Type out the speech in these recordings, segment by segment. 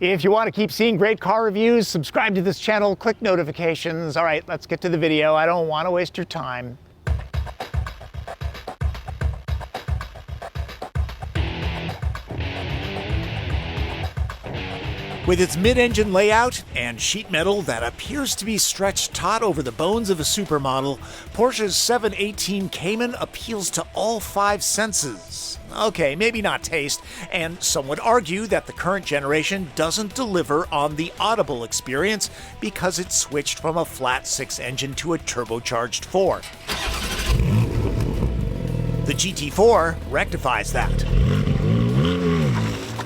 If you want to keep seeing great car reviews, subscribe to this channel, click notifications. All right, let's get to the video. I don't want to waste your time. With its mid-engine layout and sheet metal that appears to be stretched taut over the bones of a supermodel, Porsche's 718 Cayman appeals to all five senses. Okay, maybe not taste, and some would argue that the current generation doesn't deliver on the audible experience because it switched from a flat six engine to a turbocharged 4. The GT4 rectifies that.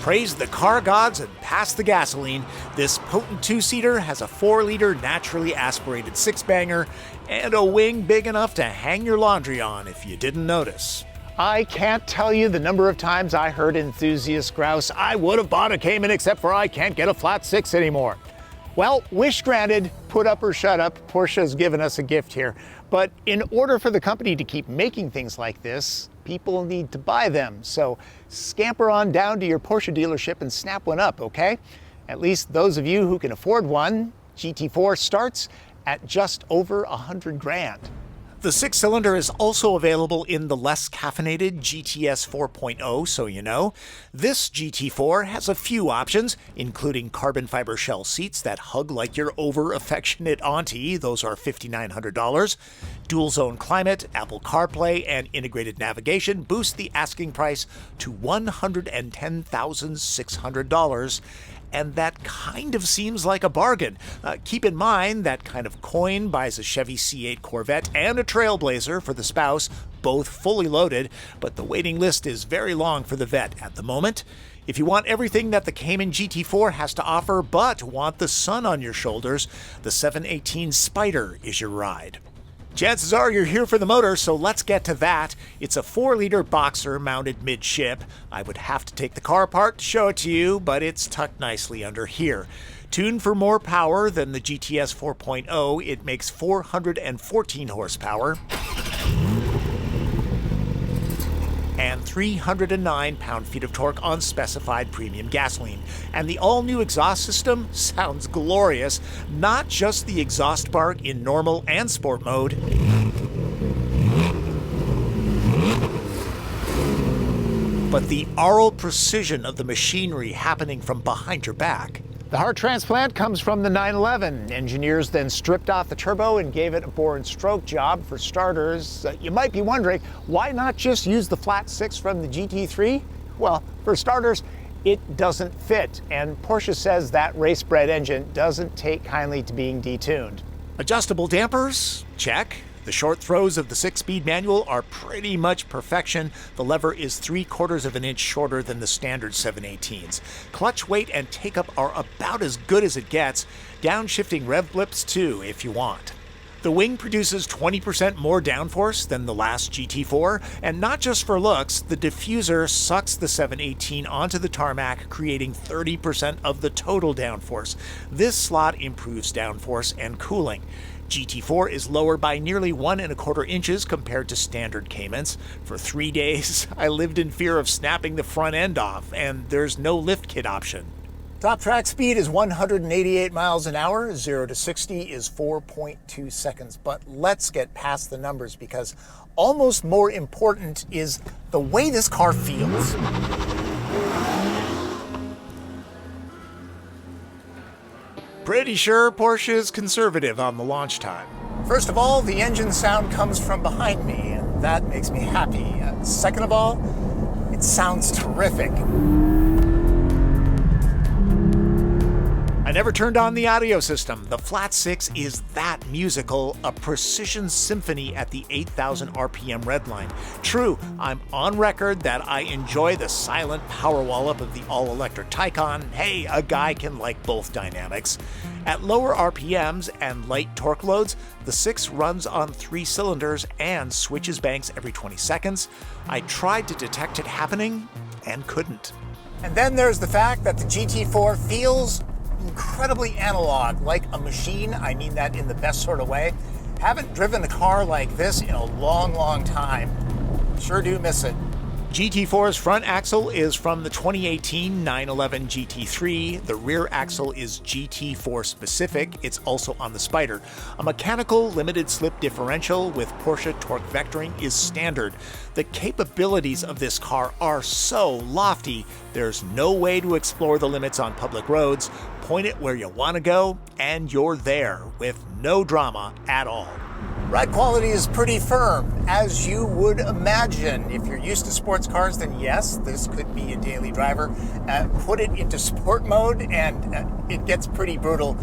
Praise the car gods and pass the gasoline, this potent two-seater has a 4-liter naturally aspirated six-banger and a wing big enough to hang your laundry on if you didn't notice. I can't tell you the number of times I heard enthusiasts grouse, I would have bought a Cayman except for I can't get a flat six anymore. Well, wish granted, put up or shut up, Porsche has given us a gift here. But in order for the company to keep making things like this, people need to buy them. So scamper on down to your Porsche dealership and snap one up, okay? At least those of you who can afford one, GT4 starts at just over 100 grand. The six-cylinder is also available in the less caffeinated GTS 4.0, so you know. This GT4 has a few options, including carbon fiber shell seats that hug like your over-affectionate auntie, those are $5,900. Dual-zone climate, Apple CarPlay, and integrated navigation boost the asking price to $110,600. And that kind of seems like a bargain. Keep in mind that kind of coin buys a Chevy C8 Corvette and a Trailblazer for the spouse, both fully loaded, but the waiting list is very long for the vet at the moment. If you want everything that the Cayman GT4 has to offer but want the sun on your shoulders, the 718 Spyder is your ride. Chances are you're here for the motor, so let's get to that. It's a 4-liter Boxer mounted midship. I would have to take the car apart to show it to you, but it's tucked nicely under here. Tuned for more power than the GTS 4.0, it makes 414 horsepower and 309 pound-feet of torque on specified premium gasoline. And the all-new exhaust system sounds glorious. Not just the exhaust bar in normal and sport mode, but the aural precision of the machinery happening from behind your back. The heart transplant comes from the 911. Engineers then stripped off the turbo and gave it a bore and stroke job. For starters, you might be wondering, why not just use the flat six from the GT3? Well, for starters, it doesn't fit, and Porsche says that race-bred engine doesn't take kindly to being detuned. Adjustable dampers? Check. The short throws of the 6-speed manual are pretty much perfection. The lever is 3/4 of an inch shorter than the standard 718s. Clutch weight and take-up are about as good as it gets. Downshifting rev blips too, if you want. The wing produces 20% more downforce than the last GT4, and not just for looks, the diffuser sucks the 718 onto the tarmac, creating 30% of the total downforce. This slot improves downforce and cooling. GT4 is lower by nearly 1¼ inches compared to standard Caymans. For 3 days, I lived in fear of snapping the front end off, and there's no lift kit option. Top track speed is 188 miles an hour, 0 to 60 is 4.2 seconds. But let's get past the numbers, because almost more important is the way this car feels. Pretty sure Porsche is conservative on the launch time. First of all, the engine sound comes from behind me, and that makes me happy. Second of all, it sounds terrific. I never turned on the audio system. The flat six is that musical, a precision symphony at the 8,000 RPM redline. True, I'm on record that I enjoy the silent power wallop of the all-electric Taycan. Hey, a guy can like both dynamics. At lower RPMs and light torque loads, the 6 runs on 3 cylinders and switches banks every 20 seconds. I tried to detect it happening and couldn't. And then there's the fact that the GT4 feels incredibly analog, like a machine. I mean that in the best sort of way. Haven't driven a car like this in a long, long time. Sure do miss it. GT4's front axle is from the 2018 911 GT3. The rear axle is GT4 specific. It's also on the Spyder. A mechanical limited slip differential with Porsche torque vectoring is standard. The capabilities of this car are so lofty, there's no way to explore the limits on public roads. Point it where you want to go, and you're there with no drama at all. Ride quality is pretty firm, as you would imagine. If you're used to sports cars, then yes, this could be a daily driver. Put it into sport mode, and it gets pretty brutal.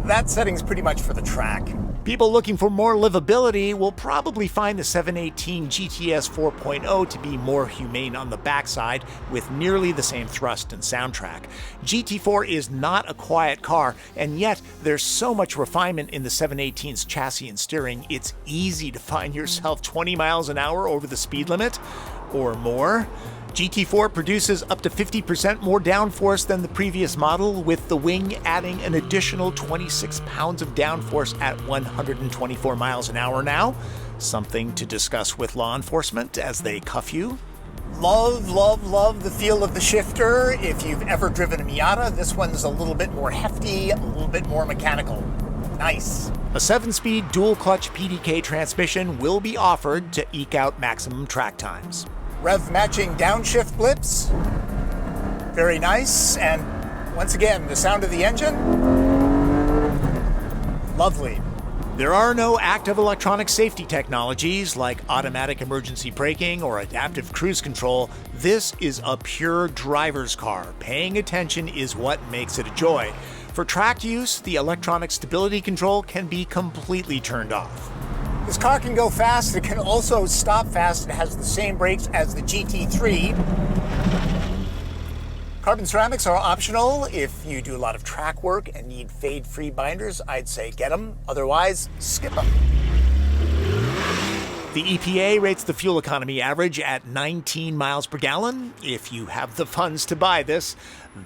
That setting's pretty much for the track. People looking for more livability will probably find the 718 GTS 4.0 to be more humane on the backside, with nearly the same thrust and soundtrack. GT4 is not a quiet car, and yet there's so much refinement in the 718's chassis and steering, it's easy to find yourself 20 miles an hour over the speed limit, or more. GT4 produces up to 50% more downforce than the previous model, with the wing adding an additional 26 pounds of downforce at 124 miles an hour now. Something to discuss with law enforcement as they cuff you. Love, love, love the feel of the shifter. If you've ever driven a Miata, this one's a little bit more hefty, a little bit more mechanical. Nice. A 7-speed dual-clutch PDK transmission will be offered to eke out maximum track times. Rev matching downshift blips. Very nice. And once again, the sound of the engine. Lovely. There are no active electronic safety technologies like automatic emergency braking or adaptive cruise control. This is a pure driver's car. Paying attention is what makes it a joy. For track use, the electronic stability control can be completely turned off. This car can go fast. It can also stop fast. It has the same brakes as the GT3. Carbon ceramics are optional. If you do a lot of track work and need fade-free binders, I'd say get them. Otherwise, skip them. The EPA rates the fuel economy average at 19 miles per gallon. If you have the funds to buy this,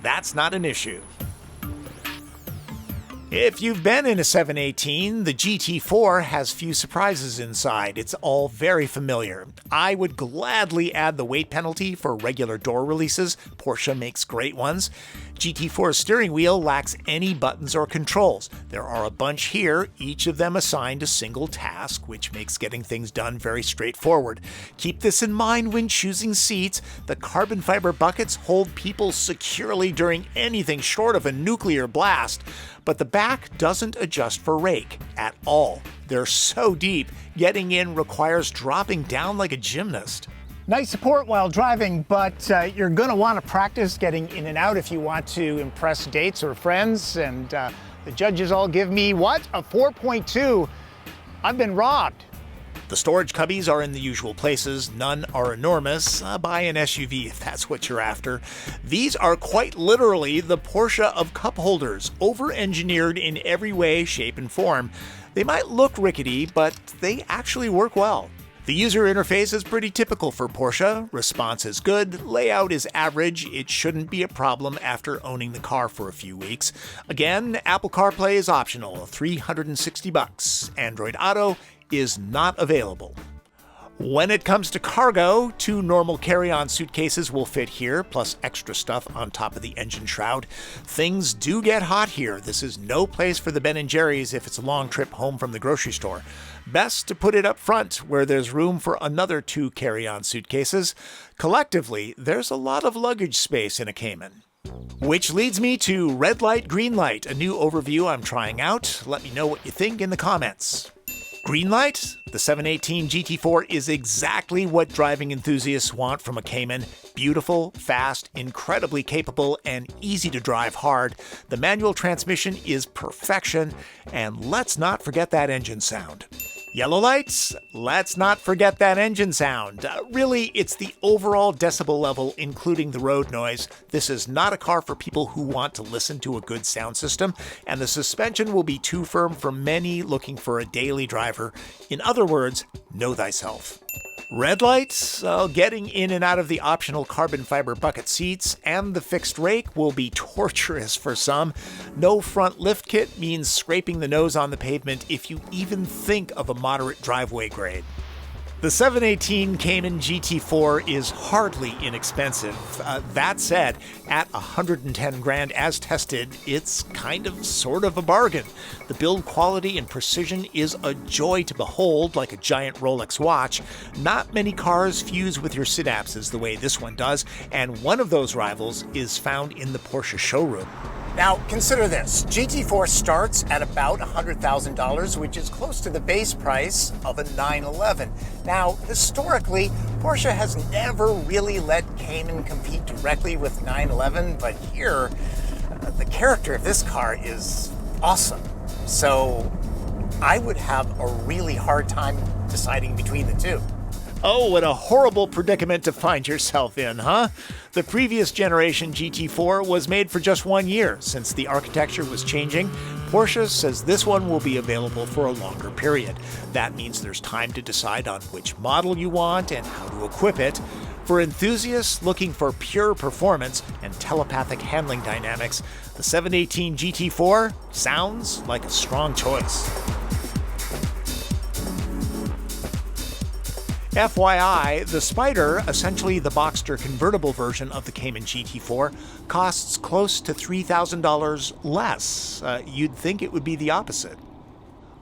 that's not an issue. If you've been in a 718, the GT4 has few surprises inside. It's all very familiar. I would gladly add the weight penalty for regular door releases. Porsche makes great ones. GT4's steering wheel lacks any buttons or controls. There are a bunch here, each of them assigned a single task, which makes getting things done very straightforward. Keep this in mind when choosing seats. The carbon fiber buckets hold people securely during anything short of a nuclear blast. But the back doesn't adjust for rake at all. They're so deep, getting in requires dropping down like a gymnast. Nice support while driving, but you're going to want to practice getting in and out if you want to impress dates or friends. And the judges all give me, what? A 4.2. I've been robbed. The storage cubbies are in the usual places. None are enormous. Buy an SUV if that's what you're after. These are quite literally the Porsche of cup holders, over-engineered in every way, shape, and form. They might look rickety, but they actually work well. The user interface is pretty typical for Porsche. Response is good, layout is average. It shouldn't be a problem after owning the car for a few weeks. Again, Apple CarPlay is optional, $360. Android Auto is not available. When it comes to cargo, 2 normal carry-on suitcases will fit here, plus extra stuff on top of the engine shroud. Things do get hot here. This is no place for the Ben & Jerry's if it's a long trip home from the grocery store. Best to put it up front, where there's room for another 2 carry-on suitcases. Collectively, there's a lot of luggage space in a Cayman. Which leads me to red light, green light, a new overview I'm trying out. Let me know what you think in the comments. Green light? The 718 GT4 is exactly what driving enthusiasts want from a Cayman. Beautiful, fast, incredibly capable, and easy to drive hard. The manual transmission is perfection, and let's not forget that engine sound. Yellow lights? Let's not forget that engine sound. Really, it's the overall decibel level, including the road noise. This is not a car for people who want to listen to a good sound system, and the suspension will be too firm for many looking for a daily driver. In other words, know thyself. Red lights, getting in and out of the optional carbon fiber bucket seats and the fixed rake will be torturous for some. No front lift kit means scraping the nose on the pavement if you even think of a moderate driveway grade. The 718 Cayman GT4 is hardly inexpensive. That said, at 110 grand as tested, it's kind of sort of a bargain. The build quality and precision is a joy to behold, like a giant Rolex watch. Not many cars fuse with your synapses the way this one does, and one of those rivals is found in the Porsche showroom. Now, consider this. GT4 starts at about $100,000, which is close to the base price of a 911. Now, historically, Porsche has never really let Cayman compete directly with 911, but here, the character of this car is awesome. So, I would have a really hard time deciding between the two. Oh, what a horrible predicament to find yourself in, huh? The previous generation GT4 was made for just 1 year. Since the architecture was changing, Porsche says this one will be available for a longer period. That means there's time to decide on which model you want and how to equip it. For enthusiasts looking for pure performance and telepathic handling dynamics, the 718 GT4 sounds like a strong choice. FYI, the Spyder, essentially the Boxster convertible version of the Cayman GT4, costs close to $3,000 less. You'd think it would be the opposite.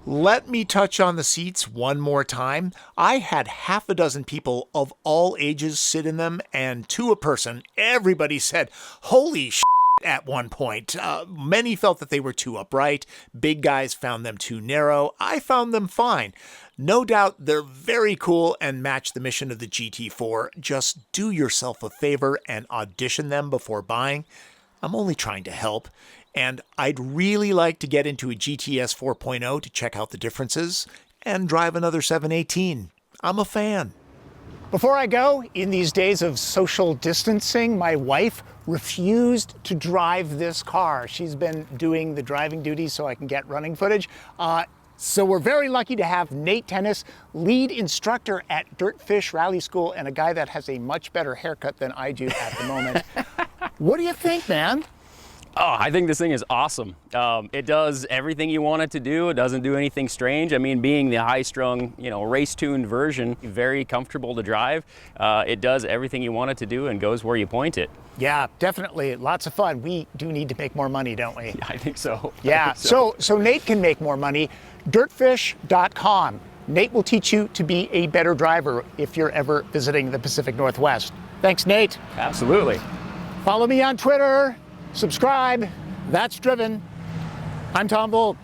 Let me touch on the seats one more time. I had half a dozen people of all ages sit in them, and to a person, everybody said, "Holy shit," at one point. Many felt that they were too upright. Big guys found them too narrow. I found them fine. No doubt they're very cool and match the mission of the GT4. Just do yourself a favor and audition them before buying. I'm only trying to help. And I'd really like to get into a GTS 4.0 to check out the differences and drive another 718. I'm a fan. Before I go, in these days of social distancing, my wife refused to drive this car. She's been doing the driving duties so I can get running footage. So we're very lucky to have Nate Tennis, lead instructor at Dirtfish Rally School, and a guy that has a much better haircut than I do at the moment. What do you think, man? Oh, I think this thing is awesome. It does everything you want it to do. It doesn't do anything strange. I mean, being the high-strung, race-tuned version, very comfortable to drive. It does everything you want it to do and goes where you point it. Yeah, definitely. Lots of fun. We do need to make more money, don't we? I think so. Yeah. So Nate can make more money. Dirtfish.com. Nate will teach you to be a better driver if you're ever visiting the Pacific Northwest. Thanks, Nate. Absolutely. Follow me on Twitter. Subscribe. That's Driven. I'm Tom Voelk.